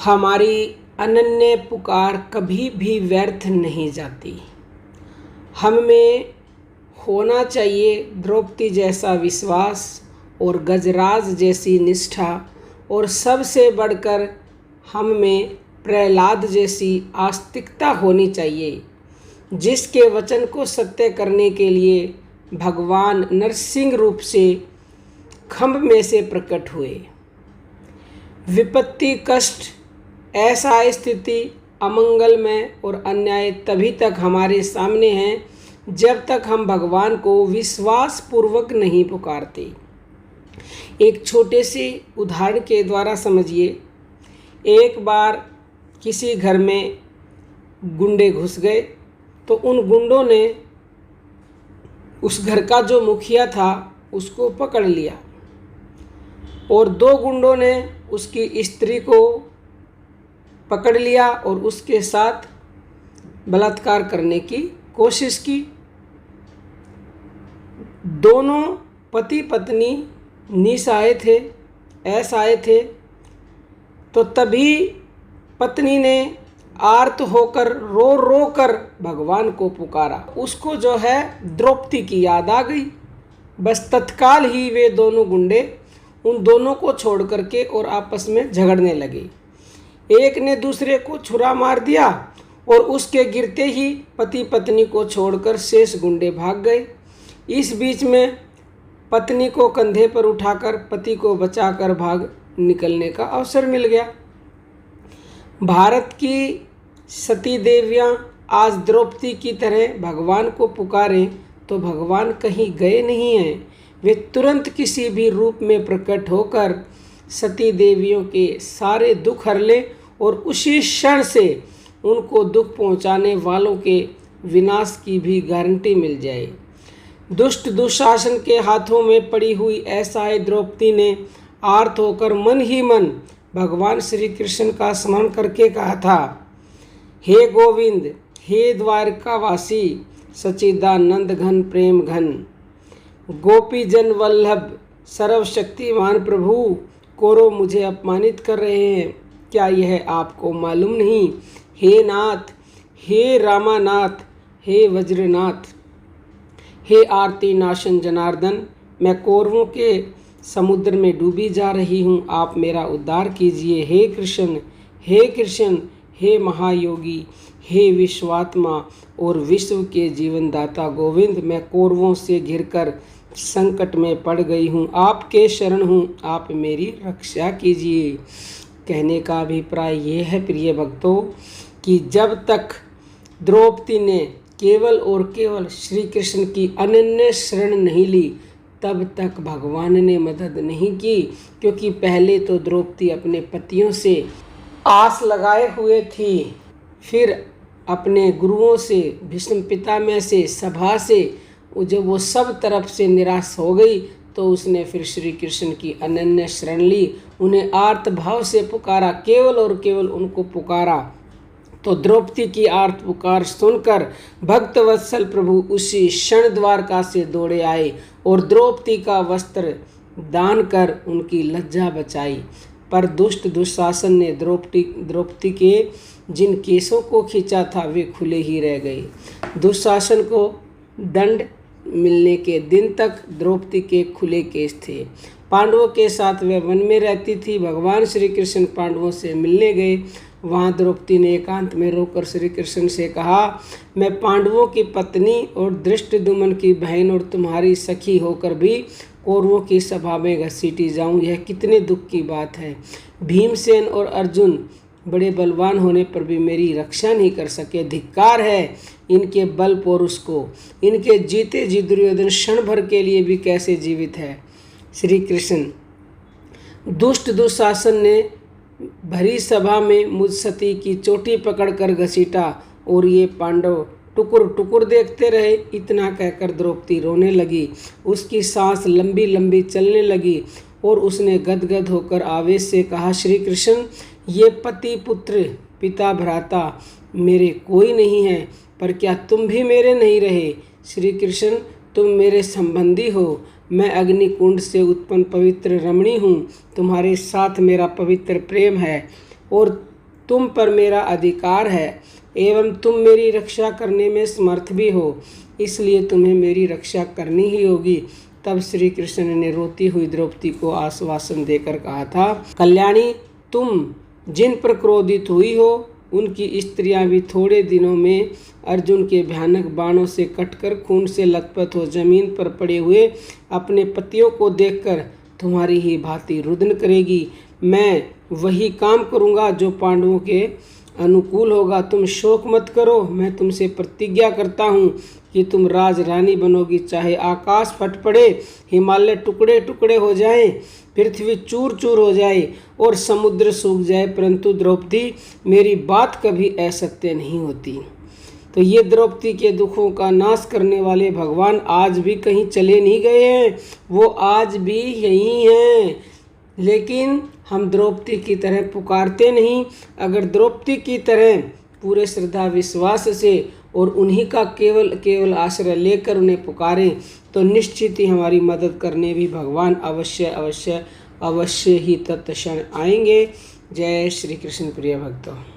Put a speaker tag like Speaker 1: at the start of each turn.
Speaker 1: हमारी अनन्य पुकार कभी भी व्यर्थ नहीं जाती। हम में होना चाहिए द्रौपदी जैसा विश्वास और गजराज जैसी निष्ठा, और सबसे बढ़कर हम में प्रहलाद जैसी आस्तिकता होनी चाहिए, जिसके वचन को सत्य करने के लिए भगवान नरसिंह रूप से खम्भ में से प्रकट हुए। विपत्ति, कष्ट, ऐसा स्थिति, अमंगलमय और अन्याय तभी तक हमारे सामने हैं जब तक हम भगवान को विश्वास पूर्वक नहीं पुकारते। एक छोटे से उदाहरण के द्वारा समझिए। एक बार किसी घर में गुंडे घुस गए तो उन गुंडों ने उस घर का जो मुखिया था उसको पकड़ लिया, और दो गुंडों ने उसकी स्त्री को पकड़ लिया और उसके साथ बलात्कार करने की कोशिश की। दोनों पति पत्नी निसहाय थे, असहाय थे। तो तभी पत्नी ने आर्त होकर रो रो कर भगवान को पुकारा। उसको जो है द्रौपदी की याद आ गई। बस तत्काल ही वे दोनों गुंडे उन दोनों को छोड़ करके और आपस में झगड़ने लगे। एक ने दूसरे को छुरा मार दिया और उसके गिरते ही पति पत्नी को छोड़कर शेष गुंडे भाग गए। इस बीच में पत्नी को कंधे पर उठाकर पति को बचाकर भाग निकलने का अवसर मिल गया। भारत की सती देवियाँ आज द्रौपदी की तरह भगवान को पुकारें तो भगवान कहीं गए नहीं हैं। वे तुरंत किसी भी रूप में प्रकट होकर सती देवियों के सारे दुख हर लें और उसी क्षण से उनको दुख पहुंचाने वालों के विनाश की भी गारंटी मिल जाए। दुष्ट दुशासन के हाथों में पड़ी हुई असहाय द्रौपदी ने आर्त होकर मन ही मन भगवान श्री कृष्ण का स्मरण करके कहा था, हे गोविंद, हे द्वारकावासी, सच्चिदानंद घन प्रेम घन, गोपी जन वल्लभ, सर्वशक्तिमान प्रभु, कौरव मुझे अपमानित कर रहे हैं, क्या यह आपको मालूम नहीं? हे नाथ, हे रामानाथ, हे वज्रनाथ, हे आरती नाशन जनार्दन, मैं कौरवों के समुद्र में डूबी जा रही हूँ, आप मेरा उद्धार कीजिए। हे कृष्ण, हे कृष्ण, हे महायोगी, हे विश्वात्मा और विश्व के जीवनदाता गोविंद, मैं कौरवों से घिरकर संकट में पड़ गई हूँ, आपके शरण हूँ, आप मेरी रक्षा कीजिए। कहने का अभिप्राय ये है प्रिय भक्तों कि जब तक द्रौपदी ने केवल और केवल श्री कृष्ण की अनन्य शरण नहीं ली तब तक भगवान ने मदद नहीं की, क्योंकि पहले तो द्रौपदी अपने पतियों से आस लगाए हुए थी, फिर अपने गुरुओं से, भीष्म पितामह से, सभा से, जब वो सब तरफ से निराश हो गई तो उसने फिर श्री कृष्ण की अनन्य शरण ली, उन्हें आर्त भाव से पुकारा, केवल और केवल उनको पुकारा। तो द्रौपदी की आर्त पुकार सुनकर भक्त वत्सल प्रभु उसी क्षण द्वारका से दौड़े आए और द्रौपदी का वस्त्र दान कर उनकी लज्जा बचाई। पर दुष्ट दुशासन ने द्रौपदी के जिन केसों को खींचा था वे खुले ही रह गए। दुशासन को दंड मिलने के दिन तक द्रौपदी के खुले केस थे। पांडवों के साथ वह वन में रहती थी। भगवान श्री कृष्ण पांडवों से मिलने गए। वहाँ द्रौपदी ने एकांत में रोकर श्री कृष्ण से कहा, मैं पांडवों की पत्नी और धृष्टद्युम्न की बहन और तुम्हारी सखी होकर भी कौरवों की सभा में घसीटी जाऊँ, यह कितने दुख की बात है। भीमसेन और अर्जुन बड़े बलवान होने पर भी मेरी रक्षा नहीं कर सके। धिक्कार है इनके बल पौरुष को। इनके जीते जी दुर्योधन क्षण भर के लिए भी कैसे जीवित है। श्री कृष्ण दुष्ट दुशासन ने भरी सभा में मुझ सती की चोटी पकड़कर घसीटा और ये पांडव टुकुर टुकुर देखते रहे। इतना कहकर द्रौपदी रोने लगी। उसकी सांस लंबी लंबी चलने लगी और उसने गदगद होकर आवेश से कहा, श्री कृष्ण, ये पति पुत्र पिता भ्राता मेरे कोई नहीं है, पर क्या तुम भी मेरे नहीं रहे? श्री कृष्ण, तुम मेरे संबंधी हो। मैं अग्निकुंड से उत्पन्न पवित्र रमणी हूँ। तुम्हारे साथ मेरा पवित्र प्रेम है और तुम पर मेरा अधिकार है एवं तुम मेरी रक्षा करने में समर्थ भी हो, इसलिए तुम्हें मेरी रक्षा करनी ही होगी। तब श्री कृष्ण ने रोती हुई द्रौपदी को आश्वासन देकर कहा था, कल्याणी, तुम जिन पर क्रोधित हुई हो उनकी स्त्रियां भी थोड़े दिनों में अर्जुन के भयानक बाणों से कटकर खून से लथपथ हो जमीन पर पड़े हुए अपने पतियों को देखकर तुम्हारी ही भांति रुदन करेगी। मैं वही काम करूंगा जो पांडवों के अनुकूल होगा। तुम शोक मत करो, मैं तुमसे प्रतिज्ञा करता हूँ कि तुम राज रानी बनोगी। चाहे आकाश फट पड़े, हिमालय टुकड़े टुकड़े हो जाएं, पृथ्वी चूर चूर हो जाए और समुद्र सूख जाए, परंतु द्रौपदी मेरी बात कभी असत्य नहीं होती। तो ये द्रौपदी के दुखों का नाश करने वाले भगवान आज भी कहीं चले नहीं गए हैं, वो आज भी यहीं हैं। लेकिन हम द्रौपदी की तरह पुकारते नहीं। अगर द्रौपदी की तरह पूरे श्रद्धा विश्वास से और उन्हीं का केवल आश्रय लेकर उन्हें पुकारें तो निश्चित ही हमारी मदद करने भी भगवान अवश्य ही तत्क्षण आएंगे। जय श्री कृष्ण प्रिय भक्तों।